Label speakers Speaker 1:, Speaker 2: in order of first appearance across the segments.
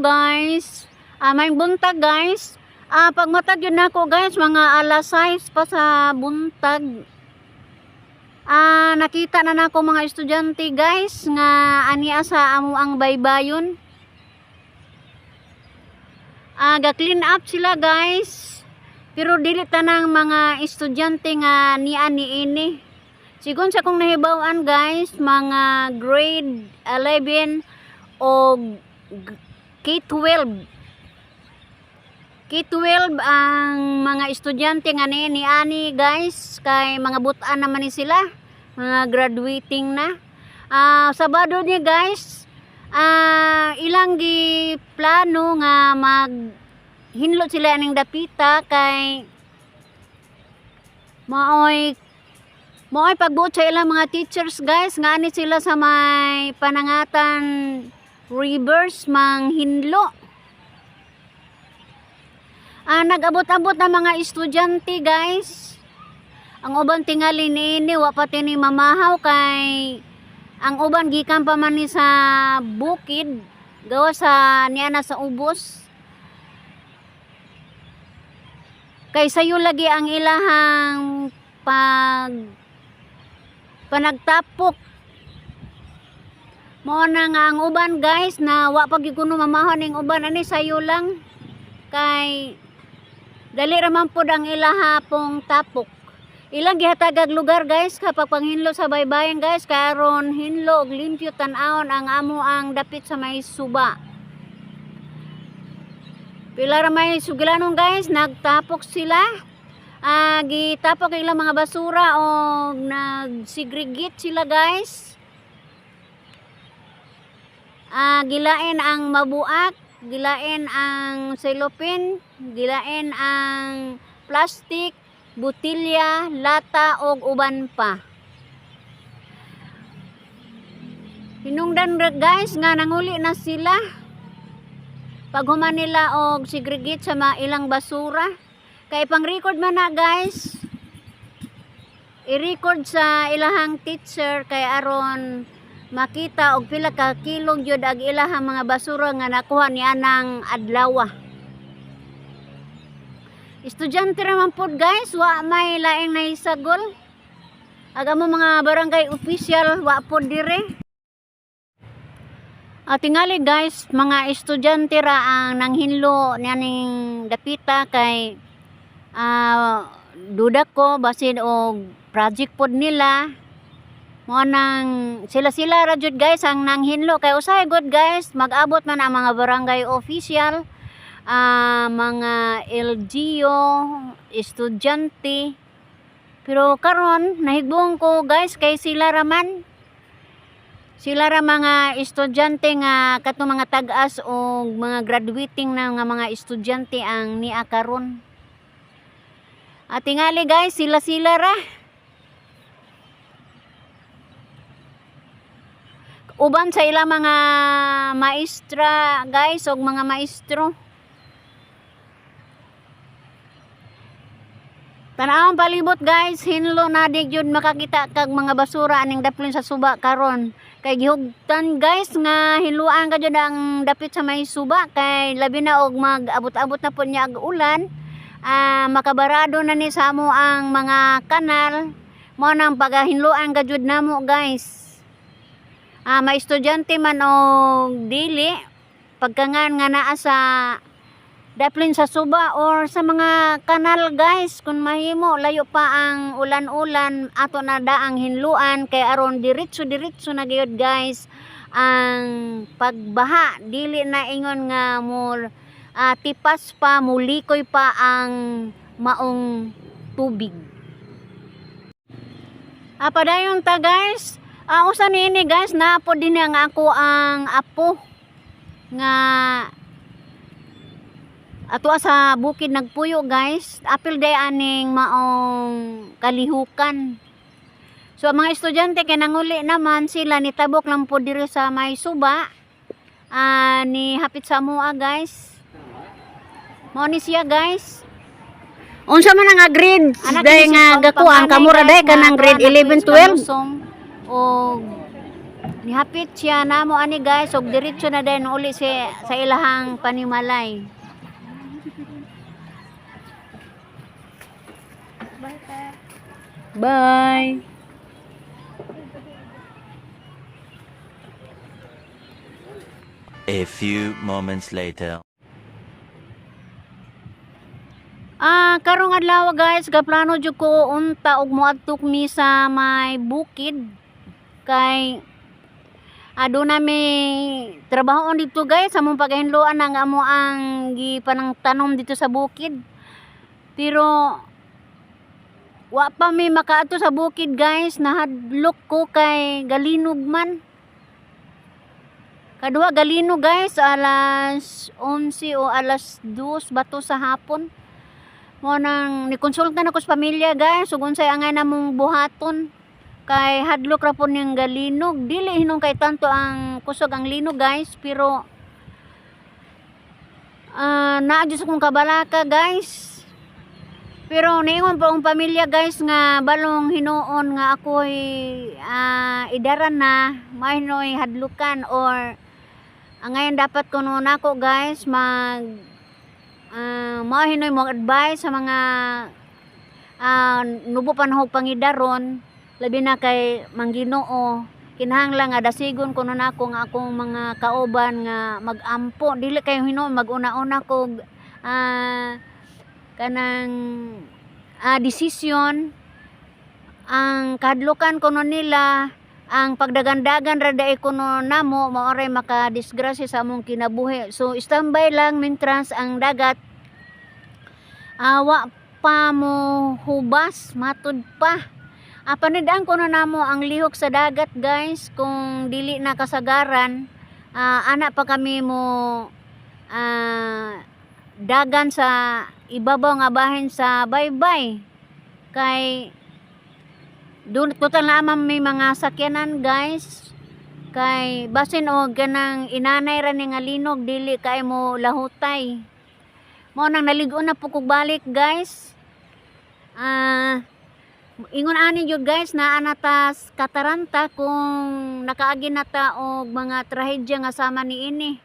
Speaker 1: guys. May buntag guys. Pagmatag yun ako guys, mga alas 6 pa sa buntag. Nakita na nako mga estudyante guys nga ania sa amo ang baybayon. Ga-clean up sila guys. Pero dili tanang mga estudyante nga ni ini. Sigon sa kong nahibawan guys, mga grade 11 o K-12. K-12 ang mga estudyante nga ni ani guys, kay mga butaan naman ni sila, mga graduating na. Sabado ni guys, ilang gi plano nga maghinlot sila ning dapita kay maoy pagbuot sa ilang mga teachers guys nga ani sila sa may Panangatan Rivers manghinlo. Nag-abot-abot na mga estudyante guys. Ang uban tingali ni wa pati ni mamahaw kay ang uban gikan pa man ni sa bukid gawa sa niana sa ubos. Kay sayo lagi ang ilahang panagtapok. Mao na nga ang uban guys na wa pa gyud kuno mamahon ning uban ani sayo lang kay dali raman pod ang ilaha pong tapok. Ilang gihatagag lugar guys kapag panghinlo sa baybayin guys karon hinlo og limpyo tan-awon ang amo ang dapit sa may suba. Pila ra may sugilanon guys nagtapok sila. Gitapok ilang mga basura o nag-segregate sila guys. Gilain ang mabuak, gilain ang cellophane, gilain ang plastic, butilya, lata og uban pa. Hinungdan guys nga nanguli na sila. Paghuman nila og segregate sa mga ilang basura. Kay pang-record man na guys. I-record sa ilahang teacher kay aron makita og pila ka kilong jud ag ilahang mga basura nga nakuha niya ng adlaw. Estudyante raman pod guys, wa may laing naisagol. Aga mo mga barangay official wa pod dire. Tingali guys, mga estudyante ra ang nanghinlo nianing dapita kay duda ko basin og project pod nila. Mo nang sila ra jud guys ang nanghinlo kay usahay good guys mag-abot man ang mga barangay official, mga LGU, estudyante. Pero karon nahigbong ko guys kay sila ra mga estudyante nga katong mga tag-as o mga graduating na nga mga estudyante ang niya karon. Tingali guys sila ra. Uban sa ilang mga maestra guys o mga maestro. Tanawang palibot guys, hinlo na di jud makakita kag mga basura aning daplin sa suba karon. Kay gihugtan guys nga hiluan ka jud ang dapit sa may suba kay labi na og mag-abot-abot na pud niya ag ulan. Makabarado na ni sa amo ang mga kanal. Mo nang pagahinluan ka jud namo guys. May estudyante man og dili pagkangan nga naa sa daplin sa suba or sa mga kanal guys kun mahimo layo pa ang ulan-ulan ato na daang hinluan kay aron diretso na gyud guys ang pagbaha dili na ingon nga mo tipas pa mulikoy pa ang maong tubig. Padayon ta guys, usa niini guys na po din nga ako ang apo nga ato sa bukid nagpuyo guys. Apil day aning maong kalihukan. So mga estudyante kay nanguli naman sila nitabok lang po diri sa may suba. Ni hapit sa mua guys. Mao ni siya guys. Unsa man nga grade day nga gakuan kamura day kanang grade 11 12 o nihapit siya namo ani guys ug diretso na din uli sa ilahang panimalay. Bye.
Speaker 2: A few moments later.
Speaker 1: Karong adlaw guys, gaplano jud ko unta og moadtok mi sa may bukid kay aduna mi trabahoon dito guys sa mong paghinloan ang amo ang gipanang tanom dito sa bukid. Pero wa pa mi makaato sa bukid guys, nahadlok ko kay galinog man. Kaduha galinog guys, alas 11 o alas 2 bato sa hapon. Mo nang nikonsulta na ko sa pamilya guys, ug unsay angay namong buhaton kay hadlok ra po niyang galinog. Dili hinung kay tanto ang kusog ang linog guys, pero naadyo sa kong kabalaka guys. Pero niingon po ang pamilya guys nga balong hinuon nga ako'y idaran na mahinoy hadlukan or ngayon dapat kuno nako guys mahinoy mo advice sa mga nubo panahog pangidaron labi na kay Mangginoo. Kinahanglan nga dasigon kuno nako nga akong mga kauban nga magampo dili kay hinuon maguna-una ko kanang desisyon ang kadlukan kuno nila ang pagdagandagan ra dai kuno namo maoray makadisgrasya sa among kinabuhi. So standby lang mintras ang dagat wa pa mo hubas matud pa. Panidaan kuno namo ang lihok sa dagat guys kung dili na kasagaran ana pa kami mo dagan sa ibabaw nga bahin sa baybay kay doon total na may mga sakyanan guys kay basin og ganang inanay ra ni nga linog dili kay mo lahutay. Mo nang naligo na po kog balik guys. Ingon ani jud guys na anatas kataranta kung nakaagi nata og mga trahedya nga sama niini.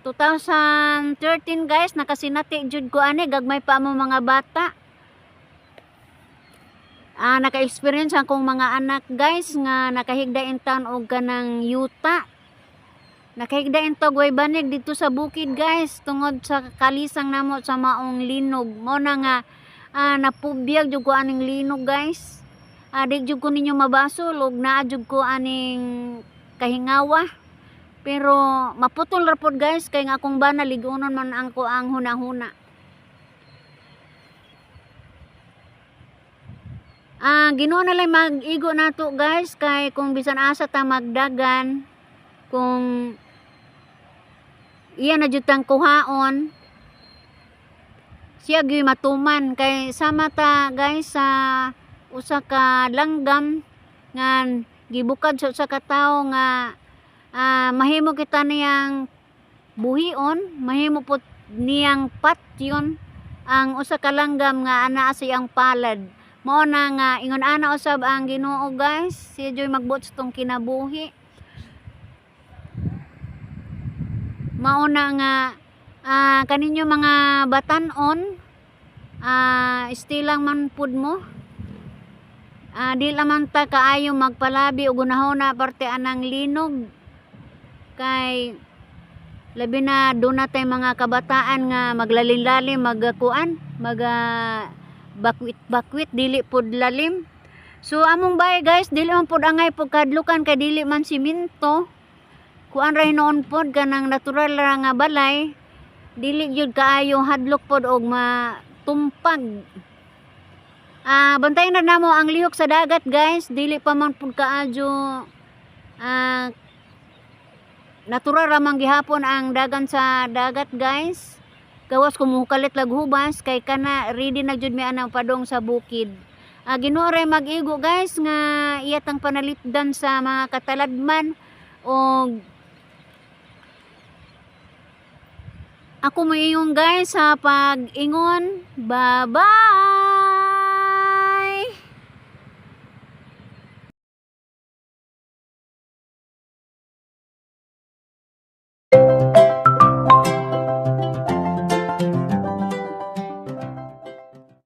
Speaker 1: 2013 guys nakasinati jud ko ani gagmay pa mo mga bata. Naka-experience akong mga anak guys nga nakahigdain taon og kanang yuta. Nakahigdain to way banig dito sa bukid guys tungod sa kalisang namo sa maong linog. Mo na nga napubiyag jud ko aning linog guys. Di jud ko ninyo mabasol og naa jud ko aning kahingawa. Pero maputol ra pod guys kay nga akong bana ligunon man ang ko ang hunahuna. Ginoo na lang mag-igo nato guys kay kung bisan asa ta magdagan kung iya na jud tang kuhaon siya gyud matuman kay sama ta guys sa usa ka langgam nga gibukad sa usa ka tawo nga mahimo kita niyang buhion, mahimo po niyang patyon ang usa ka langgam nga anaa sa iyang palad. Mao na nga ingon ana usab ang Ginoo guys, siya joy magbuot sa tong kinabuhi. Mao na nga kaninyo mga batan-on istilang man pud mo. Di lamang ta kaayo magpalabi og unahon na parte anang linog kay labi na doon natin mga kabataan nga maglalim-lalim magkuan bakwit dili pod lalim. So among bay guys dili man pod angay pod kadlukan kay dili man siminto kuan ra hinuon pod kanang natural ra nga balay dili gyud kaayo hadlok pod og matumpag. Bantayan na namo ang lihok sa dagat guys, dili pa man pod kaadyo natural ra man gihapon ang dagan sa dagat guys. Gawas kumukalit lag hubas kay kana ready na jud mi anang padong sa bukid. Ginoo ray mag-igo guys nga iyatang panalipdan sa mga kataladman og ako mo iyong guys sa pag-ingon. Bye bye.